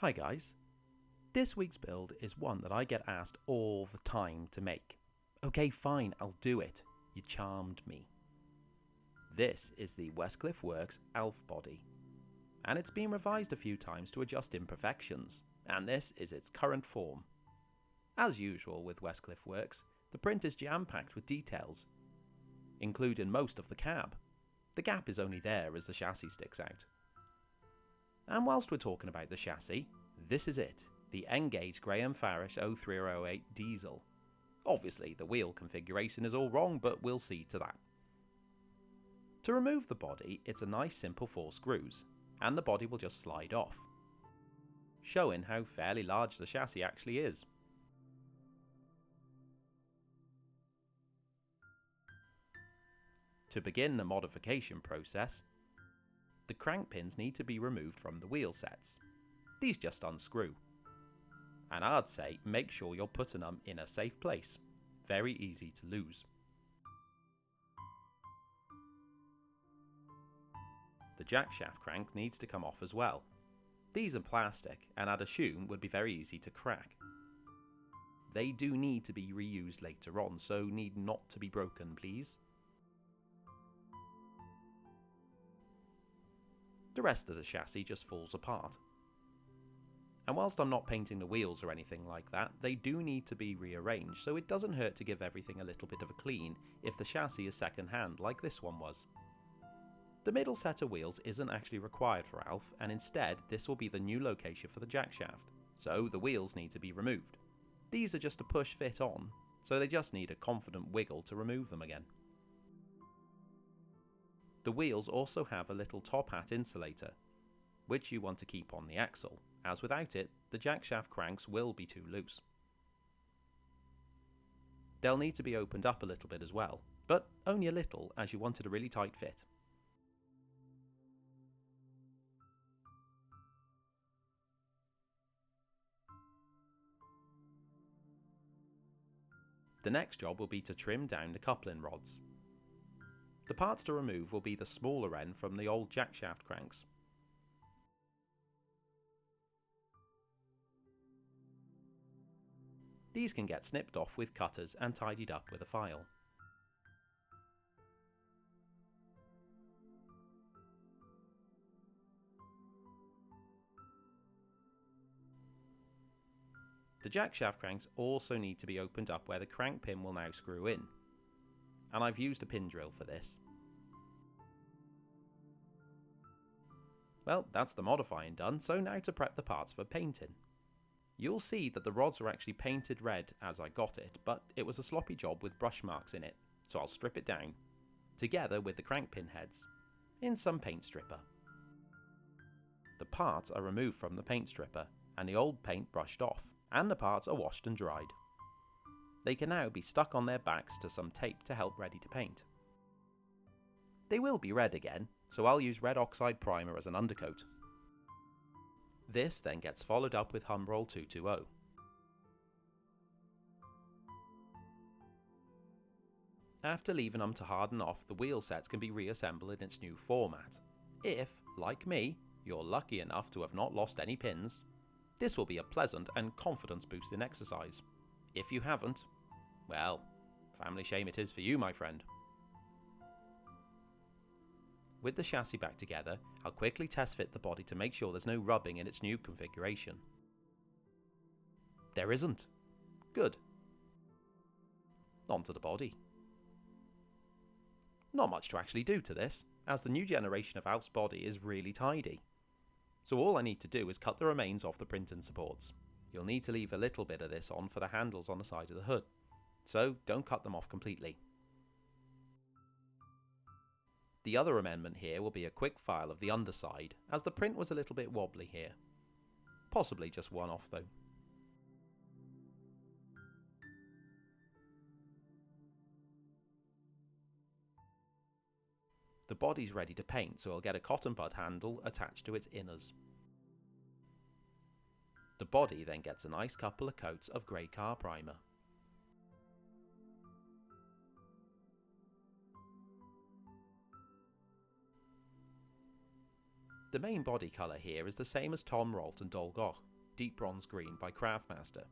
Hi guys, this week's build is one that I get asked all the time to make. Okay fine, I'll do it, you charmed me. This is the Westcliff Works elf body, and it's been revised a few times to adjust imperfections, and this is its current form. As usual with Westcliff Works, the print is jam-packed with details, including most of the cab. The gap is only there as the chassis sticks out. And whilst we're talking about the chassis, this is it, the N-Gauge Graham Farish 0308 diesel. Obviously the wheel configuration is all wrong, but we'll see to that. To remove the body, it's a nice simple 4 screws, and the body will just slide off, showing how fairly large the chassis actually is. To begin the modification process, the crank pins need to be removed from the wheel sets. These just unscrew. And I'd say make sure you're putting them in a safe place. Very easy to lose. The jack shaft crank needs to come off as well. These are plastic and I'd assume would be very easy to crack. They do need to be reused later on, so need not to be broken, please. The rest of the chassis just falls apart. And whilst I'm not painting the wheels or anything like that, they do need to be rearranged, so it doesn't hurt to give everything a little bit of a clean if the chassis is second hand like this one was. The middle set of wheels isn't actually required for Alf, and instead this will be the new location for the jack shaft, so the wheels need to be removed. These are just a push fit on, so they just need a confident wiggle to remove them again. The wheels also have a little top hat insulator, which you want to keep on the axle, as without it, the jack shaft cranks will be too loose. They'll need to be opened up a little bit as well, but only a little as you wanted a really tight fit. The next job will be to trim down the coupling rods. The parts to remove will be the smaller end from the old jack shaft cranks. These can get snipped off with cutters and tidied up with a file. The jack shaft cranks also need to be opened up where the crank pin will now screw in, and I've used a pin drill for this. Well, that's the modifying done, so now to prep the parts for painting. You'll see that the rods are actually painted red as I got it, but it was a sloppy job with brush marks in it, so I'll strip it down, together with the crank pin heads, in some paint stripper. The parts are removed from the paint stripper, and the old paint brushed off, and the parts are washed and dried. They can now be stuck on their backs to some tape to help ready to paint. They will be red again, so I'll use red oxide primer as an undercoat. This then gets followed up with Humbrol 220. After leaving them to harden off, the wheel sets can be reassembled in its new format. If, like me, you're lucky enough to have not lost any pins, this will be a pleasant and confidence boosting exercise. If you haven't, well, family shame it is for you, my friend. With the chassis back together, I'll quickly test fit the body to make sure there's no rubbing in its new configuration. There isn't. Good. Onto the body. Not much to actually do to this, as the new generation of Alf's body is really tidy. So all I need to do is cut the remains off the printing supports. You'll need to leave a little bit of this on for the handles on the side of the hood, so don't cut them off completely. The other amendment here will be a quick file of the underside, as the print was a little bit wobbly here. Possibly just one off though. The body's ready to paint, so I'll get a cotton bud handle attached to its inners. The body then gets a nice couple of coats of grey car primer. The main body colour here is the same as Tom Rolt and Dolgoch, deep bronze green by Craftmaster.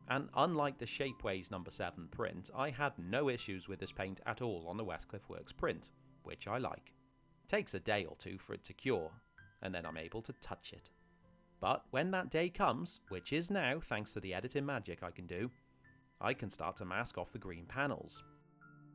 And unlike the Shapeways No. 7 print, I had no issues with this paint at all on the Westcliff Works print, which I like. Takes a day or two for it to cure, and then I'm able to touch it. But when that day comes, which is now thanks to the editing magic I can do, I can start to mask off the green panels.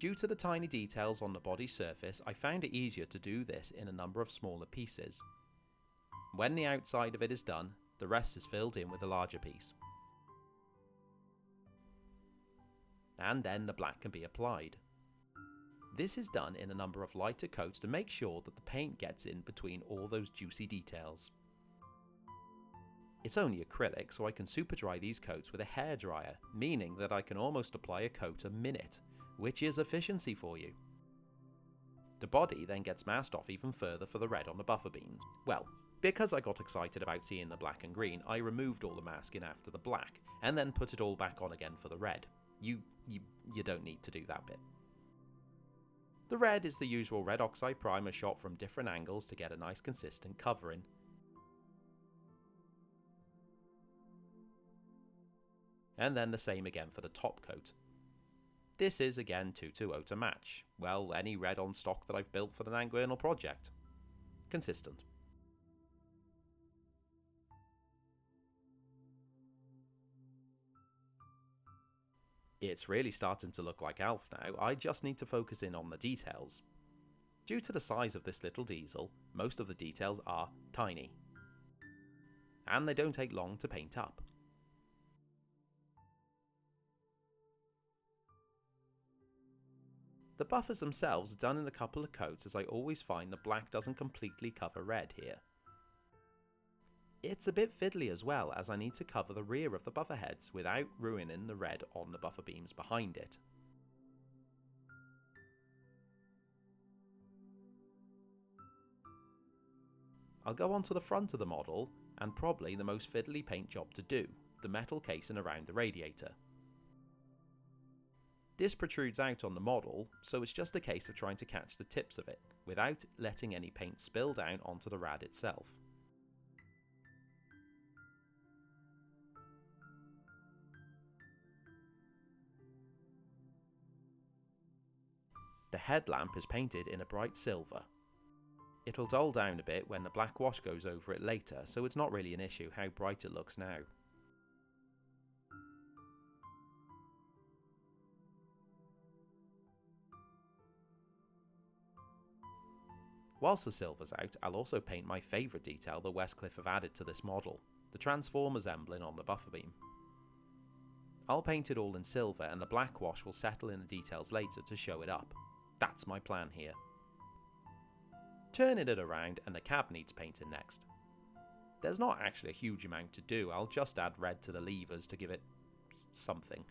Due to the tiny details on the body surface, I found it easier to do this in a number of smaller pieces. When the outside of it is done, the rest is filled in with a larger piece. And then the black can be applied. This is done in a number of lighter coats to make sure that the paint gets in between all those juicy details. It's only acrylic, so I can super dry these coats with a hairdryer, meaning that I can almost apply a coat a minute, which is efficiency for you. The body then gets masked off even further for the red on the buffer beams. Well, because I got excited about seeing the black and green, I removed all the masking after the black, and then put it all back on again for the red. You don't need to do that bit. The red is the usual red oxide primer shot from different angles to get a nice consistent covering. And then the same again for the top coat. This is again 220 to match, well, any red on stock that I've built for the Nanguernal project. Consistent. It's really starting to look like Alf now, I just need to focus in on the details. Due to the size of this little diesel, most of the details are tiny. And they don't take long to paint up. The buffers themselves are done in a couple of coats, as I always find the black doesn't completely cover red here. It's a bit fiddly as well, as I need to cover the rear of the buffer heads without ruining the red on the buffer beams behind it. I'll go on to the front of the model, and probably the most fiddly paint job to do, the metal casing around the radiator. This protrudes out on the model, so it's just a case of trying to catch the tips of it, without letting any paint spill down onto the rad itself. The headlamp is painted in a bright silver. It'll dull down a bit when the black wash goes over it later, so it's not really an issue how bright it looks now. Whilst the silver's out, I'll also paint my favourite detail that Westcliff have added to this model, the Transformers emblem on the buffer beam. I'll paint it all in silver, and the black wash will settle in the details later to show it up. That's my plan here. Turning it around, and the cab needs painting next. There's not actually a huge amount to do, I'll just add red to the levers to give it something.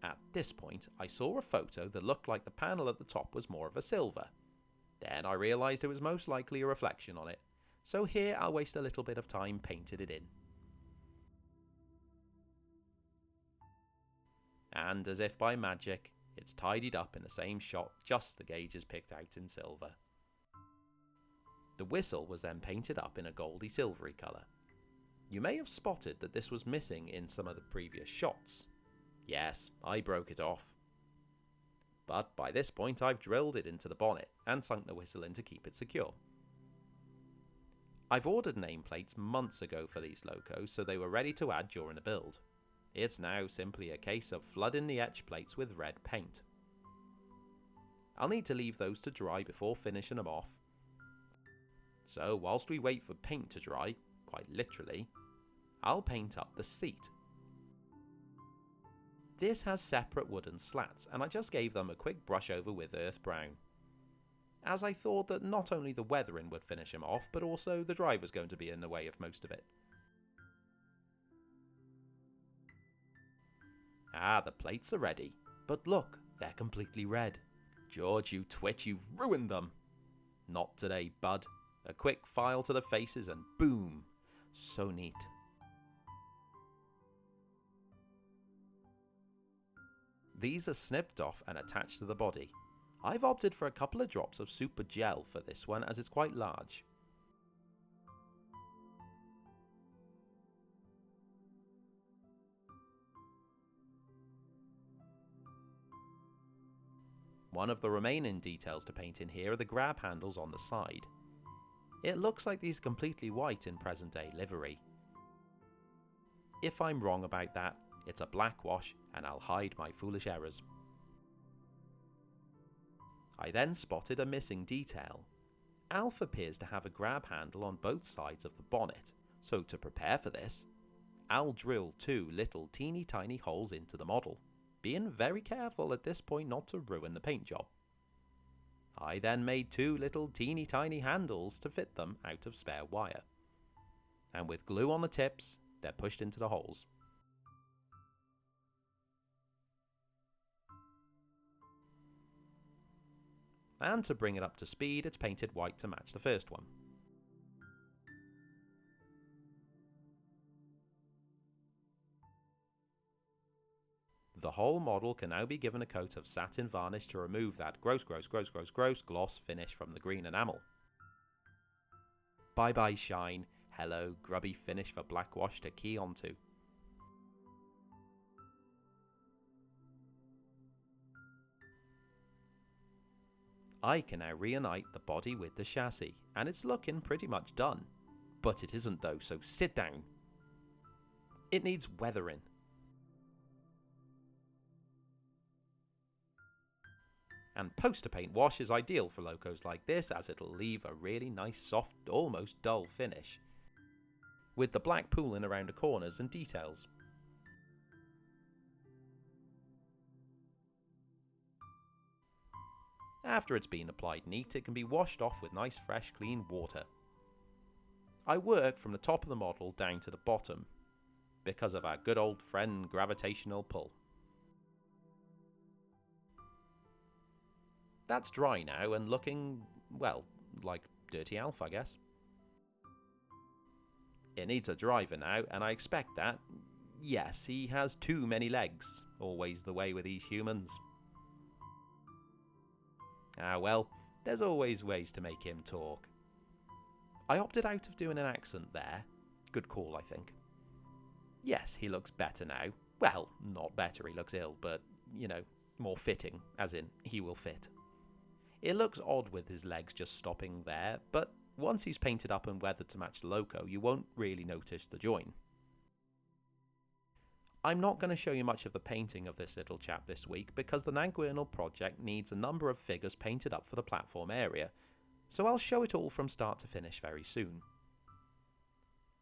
At this point, I saw a photo that looked like the panel at the top was more of a silver. Then I realised it was most likely a reflection on it, so here I'll waste a little bit of time painting it in. And as if by magic, it's tidied up in the same shot, just the gauges picked out in silver. The whistle was then painted up in a goldy silvery colour. You may have spotted that this was missing in some of the previous shots. Yes, I broke it off. But by this point I've drilled it into the bonnet and sunk the whistle in to keep it secure. I've ordered nameplates months ago for these locos, so they were ready to add during the build. It's now simply a case of flooding the etch plates with red paint. I'll need to leave those to dry before finishing them off. So whilst we wait for paint to dry, quite literally, I'll paint up the seat. This has separate wooden slats, and I just gave them a quick brush over with earth brown, as I thought that not only the weathering would finish them off, but also the drive was going to be in the way of most of it. Ah, the plates are ready, but look, they're completely red. George, you twit, you've ruined them. Not today, bud. A quick file to the faces and boom, so neat. these are snipped off and attached to the body. I've opted for a couple of drops of super gel for this one as it's quite large. One of the remaining details to paint in here are the grab handles on the side. It looks like these are completely white in present day livery. If I'm wrong about that, it's a black wash and I'll hide my foolish errors. I then spotted a missing detail. Alf appears to have a grab handle on both sides of the bonnet, so to prepare for this, I'll drill 2 little teeny tiny holes into the model, being very careful at this point not to ruin the paint job. I then made 2 little teeny tiny handles to fit them out of spare wire, and with glue on the tips, they're pushed into the holes. And to bring it up to speed, it's painted white to match the first one. The whole model can now be given a coat of satin varnish to remove that gross gloss finish from the green enamel. Bye bye shine, hello grubby finish for black wash to key onto. I can now reunite the body with the chassis, and it's looking pretty much done. But it isn't though, so sit down. It needs weathering. And poster paint wash is ideal for locos like this, as it'll leave a really nice soft, almost dull finish, with the black pooling around the corners and details. After it's been applied neat, it can be washed off with nice fresh clean water. I work from the top of the model down to the bottom, because of our good old friend gravitational pull. That's dry now and looking, well, like Dirty Alf, I guess. It needs a driver now, and I expect that. Yes, he has too many legs, always the way with these humans. Ah well, there's always ways to make him talk. I opted out of doing an accent there. Good call, I think. Yes, he looks better now. Well, not better, he looks ill, but, you know, more fitting, as in, he will fit. It looks odd with his legs just stopping there, but once he's painted up and weathered to match the loco, you won't really notice the join. I'm not going to show you much of the painting of this little chap this week because the Nanguernal project needs a number of figures painted up for the platform area, so I'll show it all from start to finish very soon.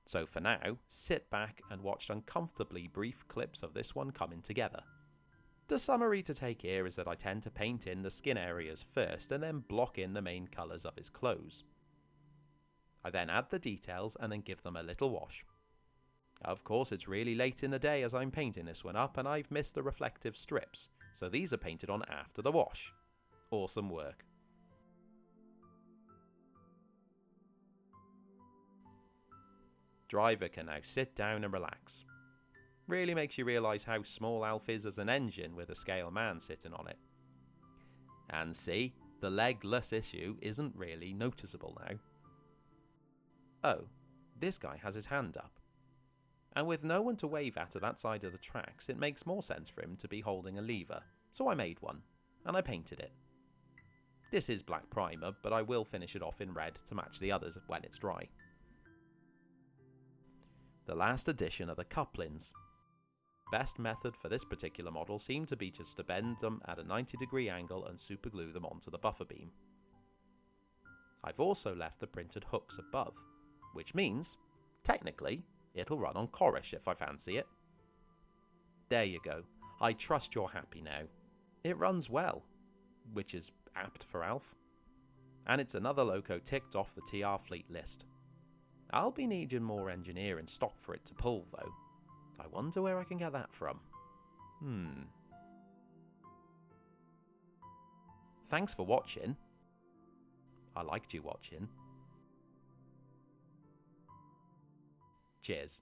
So for now, sit back and watch uncomfortably brief clips of this one coming together. The summary to take here is that I tend to paint in the skin areas first and then block in the main colours of his clothes. I then add the details and then give them a little wash. Of course, it's really late in the day as I'm painting this one up and I've missed the reflective strips, so these are painted on after the wash. Awesome work. Driver can now sit down and relax. Really makes you realise how small Alf is as an engine with a scale man sitting on it. And see, the legless issue isn't really noticeable now. Oh, this guy has his hand up. And with no one to wave at that side of the tracks, it makes more sense for him to be holding a lever, so I made one, and I painted it. This is black primer, but I will finish it off in red to match the others when it's dry. The last addition are the couplings. Best method for this particular model seemed to be just to bend them at a 90-degree angle and superglue them onto the buffer beam. I've also left the printed hooks above, which means, technically, it'll run on corrish if I fancy it. There you go. I trust you're happy now. It runs well, which is apt for Alf. And it's another loco ticked off the TR fleet list. I'll be needing more engineering stock for it to pull though. I wonder where I can get that from. Thanks for watching. I liked you watching. Cheers.